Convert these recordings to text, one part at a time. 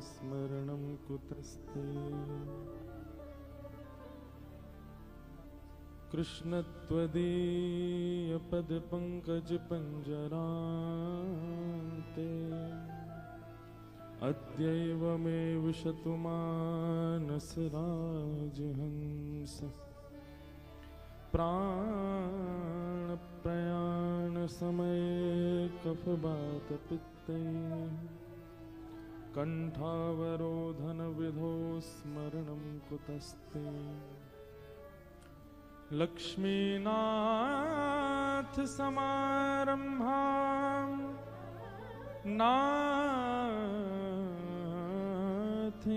स्मरणं कुतस्ते कृष्ण त्वदीय पद पंकज पंजरान्ते अद्यैव मे विशतु मानस राजहंस प्राण प्रयाण समये कफवात पित्ते कंठावरोधन विधो स्मरणं कुतस्ते लक्ष्मीनाथ समारंभां नाथ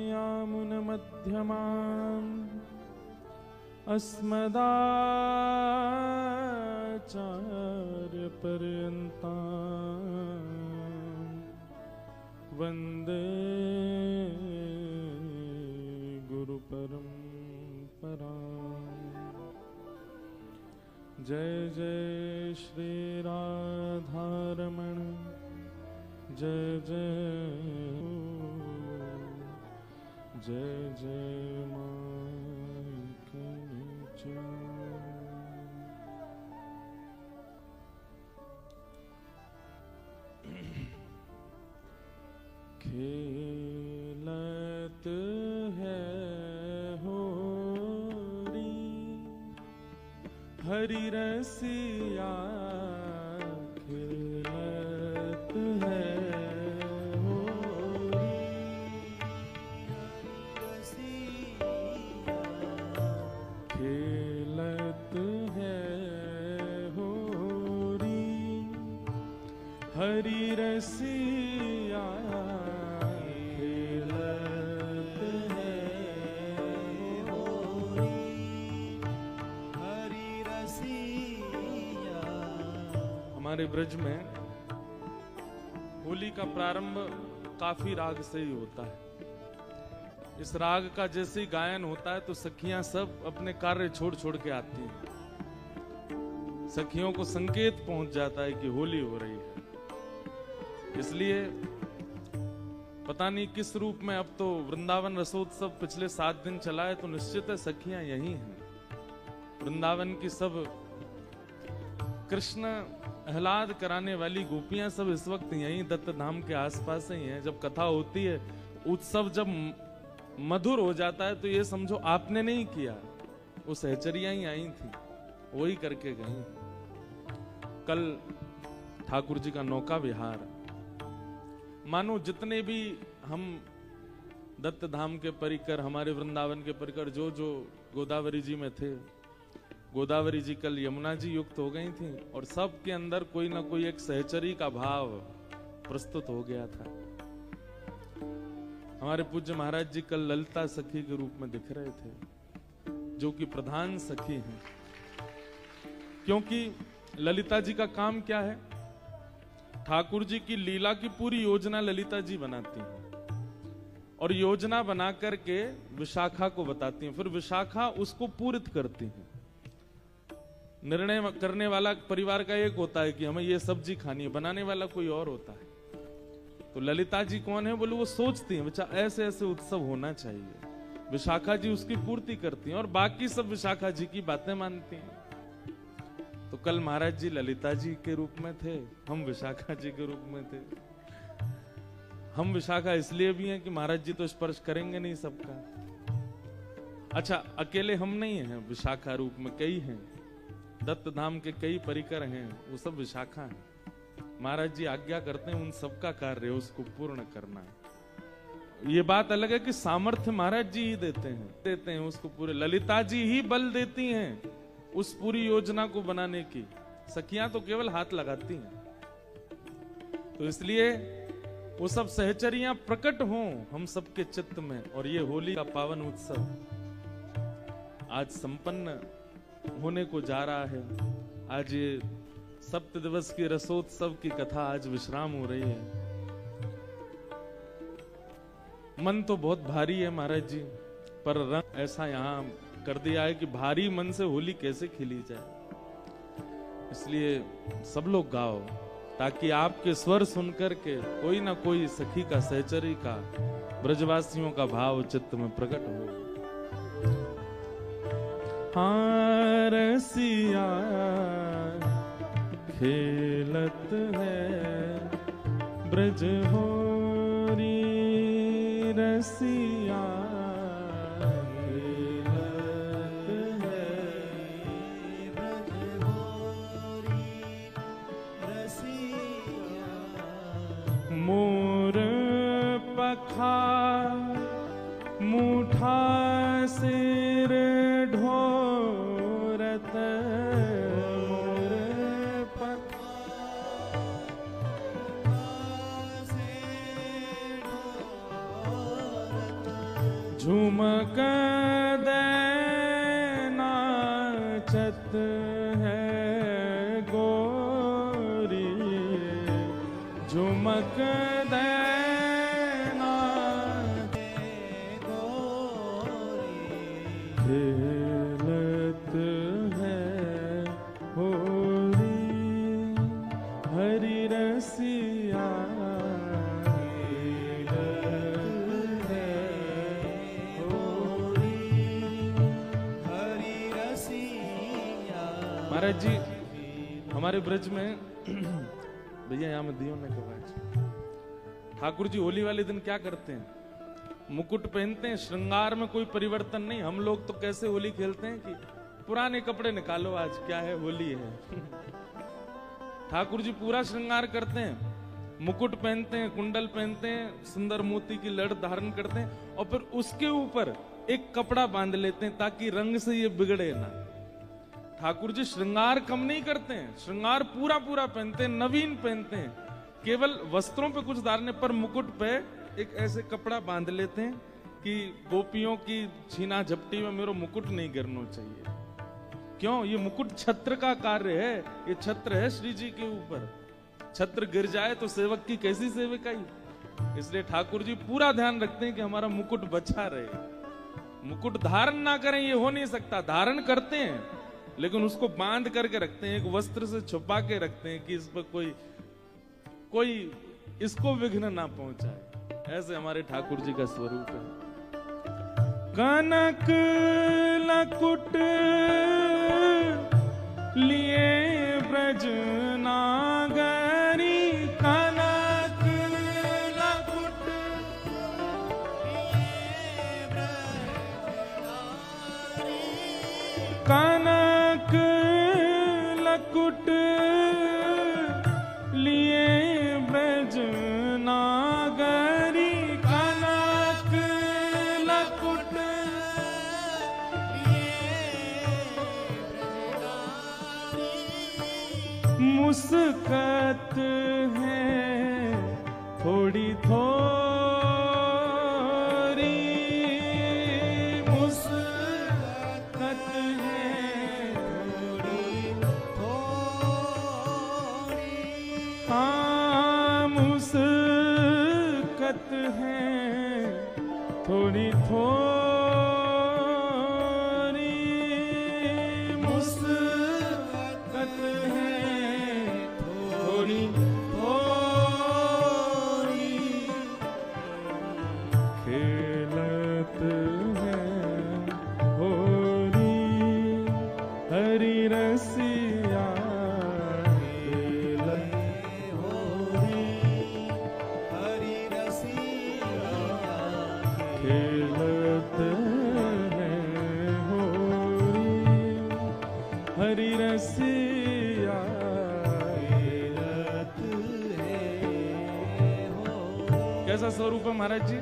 यामुनमध्यमाम् अस्मदाचार्यपर्यन्तां वन्दे गुरुपरम्पराम्। जय जय श्री राधारमण जय जय जय जय मायके खेलत है हरि रसिया खेलत है होरी खेलत है होरी हरि रसिया हमारे ब्रज में होली का प्रारंभ काफी राग से ही होता है। इस राग का जैसे ही गायन होता है तो सखियां सब अपने कार्य छोड़ छोड़ के आती हैं। सखियों को संकेत पहुंच जाता है कि होली हो रही है। इसलिए पता नहीं किस रूप में, अब तो वृंदावन रसोत्सव पिछले 7 दिन चला है तो निश्चित है सखियां यही हैं। वृंदावन की सब कृष्ण आह्लाद कराने वाली गोपियां सब इस वक्त यहीं दत्त धाम के आसपास ही हैं। जब कथा होती है, उत्सव जब मधुर हो जाता है तो ये समझो आपने नहीं किया, वो सहचरियां ही आई थी, वही करके गई। कल ठाकुर जी का नौका विहार, मानो जितने भी हम दत्त धाम के परिकर, हमारे वृंदावन के परिकर जो जो गोदावरी जी में थे, गोदावरी जी कल यमुना जी युक्त हो गई थी और सब के अंदर कोई ना कोई एक सहचरी का भाव प्रस्तुत हो गया था। हमारे पूज्य महाराज जी कल ललिता सखी के रूप में दिख रहे थे, जो कि प्रधान सखी हैं। क्योंकि ललिता जी का काम क्या है? ठाकुर जी की लीला की पूरी योजना ललिता जी बनाती हैं और योजना बना करके विशाखा को बताती हैं, फिर विशाखा उसको पूरित करती हैं। निर्णय करने वाला परिवार का एक होता है कि हमें ये सब्जी खानी है, बनाने वाला कोई और होता है। तो ललिता जी कौन है? बोले वो सोचती हैं बच्चा ऐसे ऐसे उत्सव होना चाहिए, विशाखा जी उसकी पूर्ति करती हैं और बाकी सब विशाखा जी की बातें मानती हैं। तो कल महाराज जी ललिता जी के रूप में थे, हम विशाखा जी के रूप में थे। हम विशाखा इसलिए भी हैं कि महाराज जी तो स्पर्श करेंगे नहीं सबका। अच्छा, अकेले हम नहीं हैं, विशाखा रूप में कई हैं, दत्त धाम के कई परिकर हैं, वो सब विशाखा हैं। महाराज जी आज्ञा करते हैं, उन सबका कार्य उसको पूर्ण करना है। ये बात अलग है कि सामर्थ्य महाराज जी ही देते हैं उसको पूरे। ललिता जी ही बल देती हैं उस पूरी योजना को बनाने की, सखियां तो केवल हाथ लगाती हैं। तो इसलिए वो सब सहचरियां प्रकट हों हम सबके चित्त में, और ये होली का पावन उत्सव आज संपन्न होने को जा रहा है। आज ये 7 दिवस की रसोत्सव की कथा आज विश्राम हो रही है। मन तो बहुत भारी है महाराज जी, पर रंग ऐसा यहाँ कर दिया है कि भारी मन से होली कैसे खिली जाए। इसलिए सब लोग गाओ, ताकि आपके स्वर सुनकर के कोई ना कोई सखी का सहचरी का ब्रजवासियों का भाव चित्त में प्रकट हो। हाँ रसिया खेलत है ब्रज होरी रसिया खेलत है ब्रज होरी रसिया। मोर पखा मुठा सिर ढोरत मोर पखा झुमक देना चत है गोरी झुमक देना खेलत है होरी हरि रसिया खेलत है होरी हरि रसिया। महाराज जी हमारे ब्रज में भैया यहाँ में दियो ने कहा ठाकुर जी होली वाले दिन क्या करते हैं? मुकुट पहनते हैं, श्रृंगार में कोई परिवर्तन नहीं। हम लोग तो कैसे होली खेलते हैं कि पुराने कपड़े निकालो, आज क्या है होली है। ठाकुर जी पूरा श्रृंगार करते हैं, मुकुट पहनते हैं, कुंडल पहनते हैं, सुंदर मोती की लड़ धारण करते हैं और फिर उसके ऊपर एक कपड़ा बांध लेते हैं ताकि रंग से ये बिगड़े ना। ठाकुर जी श्रृंगार कम नहीं करते हैं, श्रृंगार पूरा पूरा पहनते हैं, नवीन पहनते हैं। केवल वस्त्रों पे कुछ डालने पर मुकुट पे एक ऐसे कपड़ा बांध लेते हैं कि गोपियों की छीना झपटी में मेरा मुकुट नहीं गिरना चाहिए। क्यों? ये मुकुट छत्र का कार्य है, ये छत्र है श्री जी के ऊपर। छत्र गिर जाए तो सेवक की कैसी सेविकाई। इसलिए ठाकुर जी पूरा ध्यान रखते हैं कि हमारा मुकुट बचा रहे। मुकुट धारण ना करें ये हो नहीं सकता, धारण करते हैं लेकिन उसको बांध करके रखते हैं, एक वस्त्र से छुपा के रखते हैं कि इस पर कोई इसको विघ्न ना पहुंचाए। ऐसे हमारे ठाकुर जी का स्वरूप है। कनक लकुट लिए ब्रज नागरी कनक लकुट लिए ब्रज नागरी कनक लकुट लिए ब्रज नागरी कनक लकुट मुस्कत है थोड़ी थोड़ी मुस्कत है थोड़ी थोड़ी हाँ मुस्कत है थोड़ी थोड़ी मुस्कत है थोड़ी थोड़ी खेलत है होली हरि रसिया खेलत होली हरि रसिया खेलत है होली हरि रसिया। कैसा स्वरूप है महाराज जी?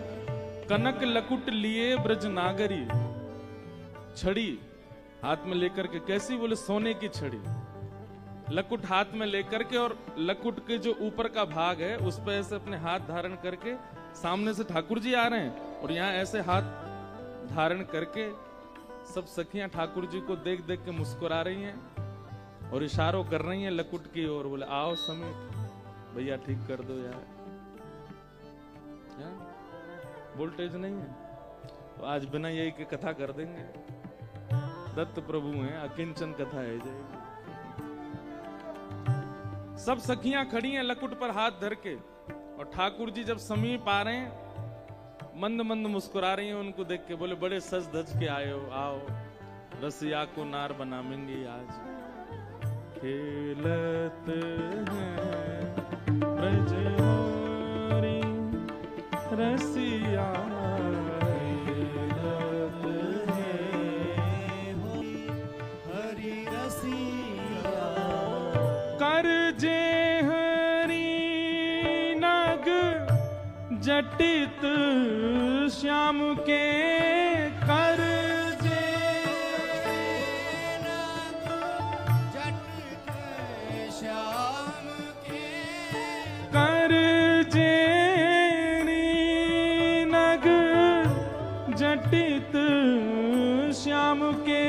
कनक लकुट लिए ब्रज नागरी, छड़ी हाथ में लेकर के, कैसी? बोले सोने की छड़ी, लकुट हाथ में लेकर के और लकुट के जो ऊपर का भाग है उस पर ऐसे अपने हाथ धारण करके सामने से ठाकुर जी आ रहे हैं और यहाँ ऐसे हाथ धारण करके सब सखियां ठाकुर जी को देख देख के मुस्कुरा रही हैं और इशारों कर रही हैं लकुट की ओर। बोले आओ समीप भैया ठीक कर दो यार, वोल्टेज नहीं है तो आज बिना यही की कथा कर देंगे। दत्त प्रभु हैं, अकिंचन कथा है जाएगी। सब सखियां खड़ी हैं लकुट पर हाथ धर के, और ठाकुर जी जब समीप आ रहे हैं मंद मंद मुस्कुरा रही हैं उनको देख के, बोले बड़े सज धज के आए हो, आओ रसिया को नार बनावेंगे आज। खेलत हैं ब्रज होरी रसिया, खेलत हैं हरि रसिया, कर जे हरि नग जटित श्याम के, कर जे नग जटित श्याम के, कर जे नग जटित श्याम के,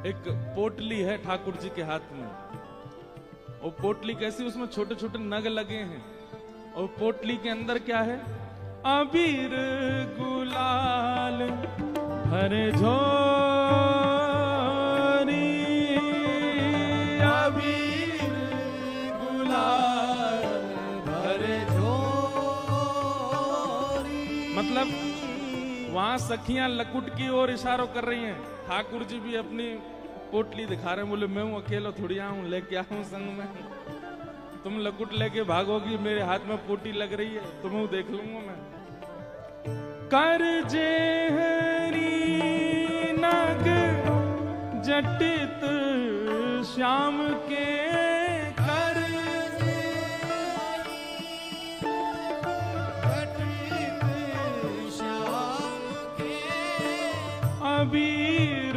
एक पोटली है ठाकुर जी के हाथ में। वो पोटली कैसी, उसमें छोटे छोटे नग लगे हैं, और पोटली के अंदर क्या है? अबीर गुलाल भरे झोरी, अबीर गुलाल भरे झोरी। मतलब वहां सखियां लकुट की ओर इशारों कर रही हैं, ठाकुर जी भी अपनी पोटली दिखा रहे हैं, बोले मैं हूं अकेला थोड़ी आऊं, लेके आऊं संग में, तुम लकुट लेके भागोगी, मेरे हाथ में पोटी लग रही है, तुम्हें देख लूंगा मैं। कर जे हरि नग जटित श्याम के, कर जे जटित श्याम के, अबीर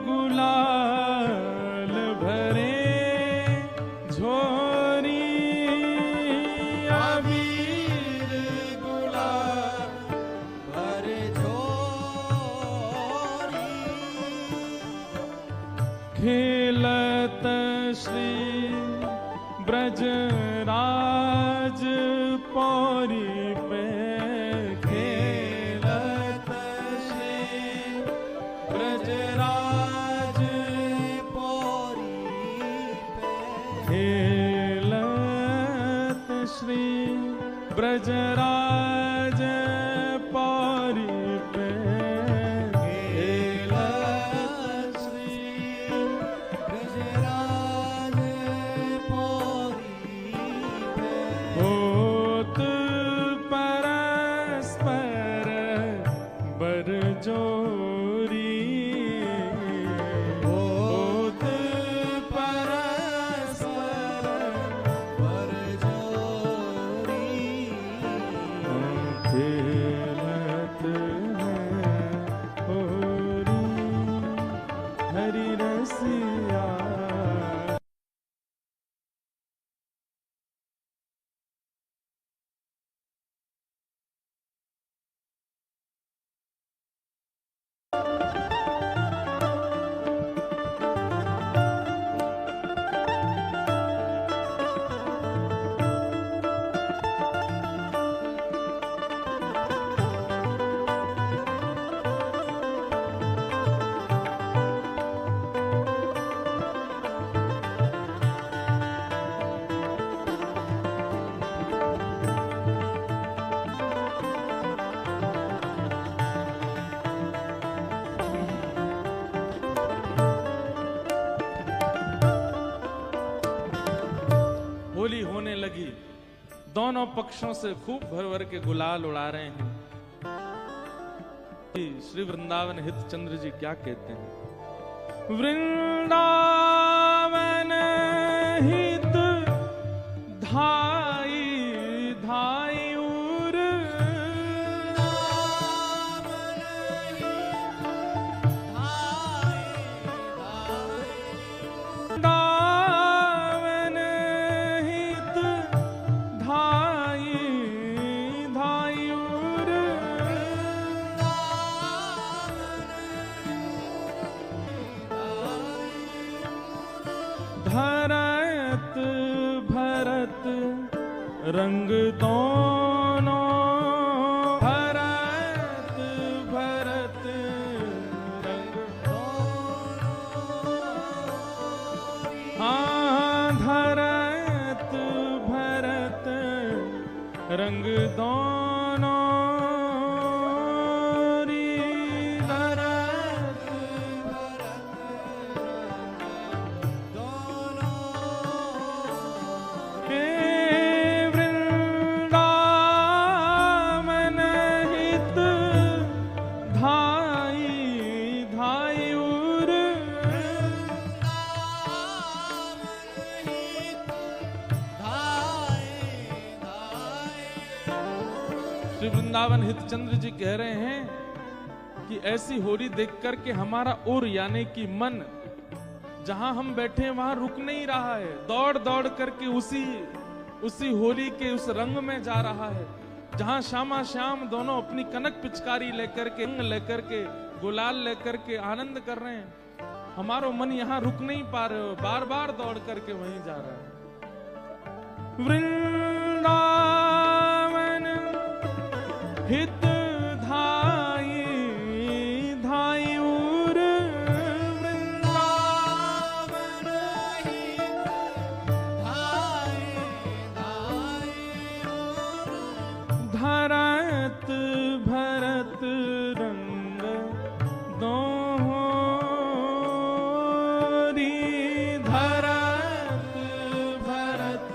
गुलाल भरे झोरी, अबीर गुलाल भरे झोरी। खेलत श्री ब्रजराज पौरी पे, खेलत श्री ब्रजराज पौरी पे, खेलत श्री ब्रजराज पौरी पे, खेलत श्री ब्रजराज पौरी पे, होत परस्पर बरजोरी, होत परस्पर बरजोरी। खेलत हैं होरी हरि रसिया। होली होने लगी, दोनों पक्षों से खूब भर भर के गुलाल उड़ा रहे हैं। श्री वृंदावन हित चंद्र जी क्या कहते हैं? वृंदावन हित धाई धाई उर, वृंदावन हित धाई धाई उर, धरत भरत रंग दोनों, भरत वृंदावन हितचंद्र जी कह रहे हैं कि ऐसी होली देख करके हमारा उर यानी कि मन जहां हम बैठे हैं वहां रुक नहीं रहा है, दौड़ दौड़ करके उसी होली के उस रंग में जा रहा है, जहां श्यामा श्याम दोनों अपनी कनक पिचकारी लेकर के, रंग लेकर के, गुलाल लेकर के आनंद कर रहे हैं। हमारा मन यहाँ रुक नहीं पा रहे हो, बार बार दौड़ करके वहीं जा रहा है। वृंदावन हित धाई धाई उर, वृंदावन हित धाई धाई उर, धरत भरत रंग दोहरी, धरत भरत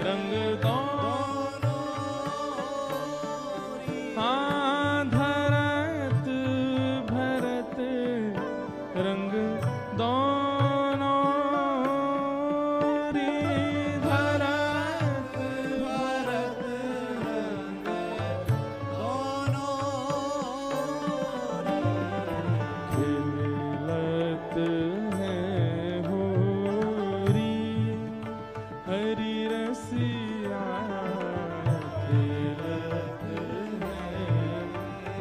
रंग दोहरी, हाँ धरत भरत रंग दोनों री, धरत भरत रंग दोनों खिलत है होरी, हरि रसिया खिलत है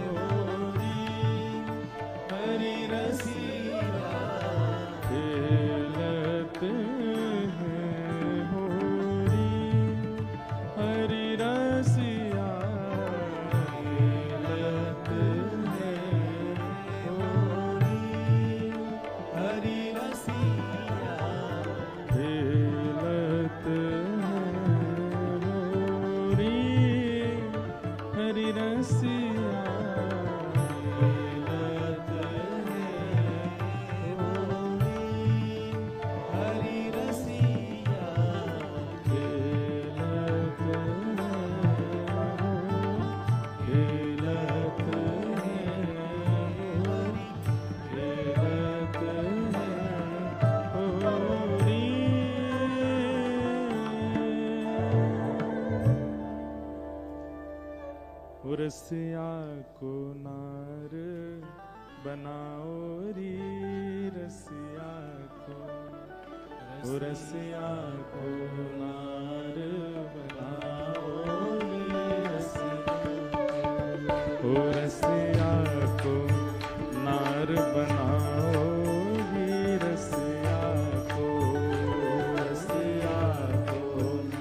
होरी, हरि रसिया खिलत है होरी, हरि रसिया खिलत है होरी, हरि रसिया खिलत है होरी, हरि रसिया खिलत है होरी, हरि रसिया खिलत है खिलत है रसिया को नार बनाओ री, रसिया को रसिया को नार बनाओ री, रसिया को नार बनाओ री, रसिया को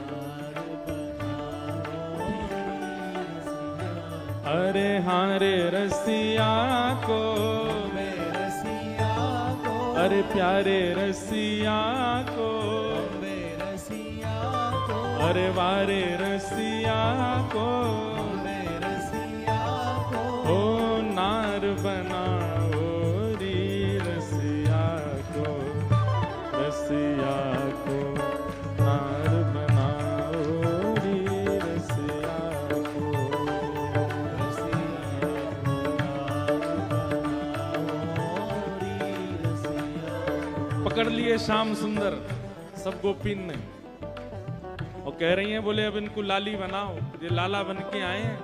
नार बनाओ री, अरे हाँ रे रसिया को, अरे प्यारे रसिया को, अरे वारे रसिया को, ओ नार बनाओ री, रसिया को नार बनाओ री, रसिया को पकड़ लिए श्याम सुंदर सब गोपीन ने और कह रही हैं, बोले अब इनको लाली बनाओ, ये लाला बन के आए हैं।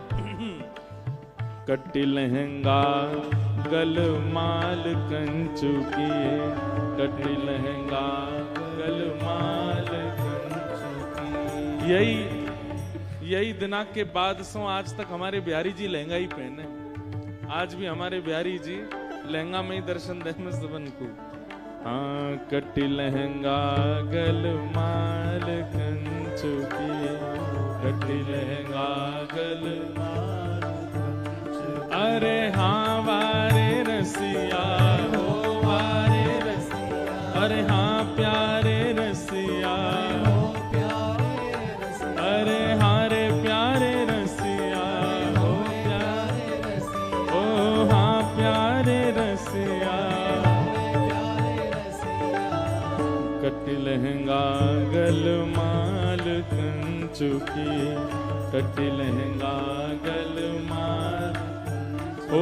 कट्टी लहंगा गल माल कंचू की, कट्टी लहंगा गल माल कंचू की। यही दिना के बाद सो आज तक हमारे बिहारी जी लहंगा ही पहने। आज भी हमारे बिहारी जी लहंगा में ही दर्शन दे में सबन को। हाँ कट्टी लहंगा गल माल कंचू की, कट्टी लहंगा गल माल कंचू, अरे हाँ वारे रसिया हो, वारे रसिया, अरे हाँ प्यारे रसिया हो, प्यारे रसिया, अरे हाँ रे प्यारे रसिया हो, प्यारे रसिया, ओ हाँ प्यारे रसिया। कट्टी लहंगा गल माल कंचू की, कट्टी लहंगा गल माल, ओ